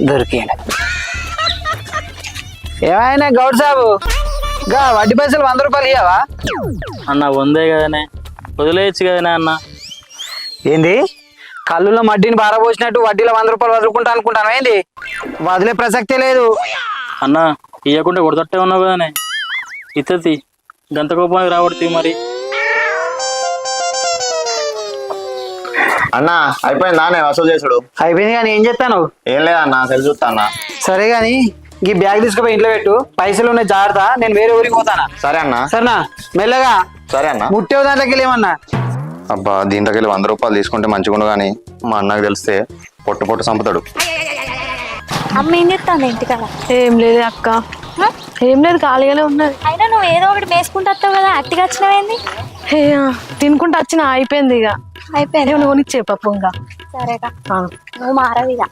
దొరికిండు. ఏమైనా గౌడ్ సాబు గా వడ్డీ పైసలు 100 రూపాయలు ఇవ్వవా? అన్న వందే కదనే, వదిలేయచ్చు కదనే అన్న. ఏంది కళ్ళులో మడ్డిని బారబోసినట్టు వడ్డీలో 100 రూపాయలు వదులుకుంటా అనుకుంటాను ఏంది? వదిలే ప్రసక్తే లేదు. అన్న ఇవ్వకుంటే కొడతట్టే ఉన్నావు కదనే, ఇత్తది గంత కోపానికి రాబడుతుంది మరి. అన్న అయిపోయిందా నేను వసూలు చేసుడు? అయిపోయింది కానీ ఏం చేస్తాను? ఏం లేదన్నా సెల్ చూస్తా అన్న. సరే గాని ఈ బ్యాగ్ తీసుకుపోయి ఇంట్లో పెట్టు, పైసలు ఉన్నాయి జాగ్రత్త, నేను వేరే ఊరికి పోతానా. సరే అన్న. సరేనా? మెల్లగా సరే అన్న. ముట్టేవు దాంట్లోకి ఏమన్నా. అబ్బా దీంట్లోకి వెళ్ళి 100 రూపాయలు తీసుకుంటే మంచిగా కానీ మా అన్నకు తెలిస్తే పొట్టు చంపుతాడు. అమ్మ ఏం చెప్తాను ఇంటికాడ? ఏం లేదు అక్క, ఏం లేదు ఖాళీగానే ఉన్నది. అయినా నువ్వు ఏదో ఒకటి వేసుకుంటా కదా, అట్టిగా వచ్చినవేంది? తినుకుంటూ వచ్చిన అయిపోయింది, ఇక అయిపోయింది. నువ్వు కొనిచ్చే పప్పు ఇంకా. సరేగా, నువ్వు మారవిగా.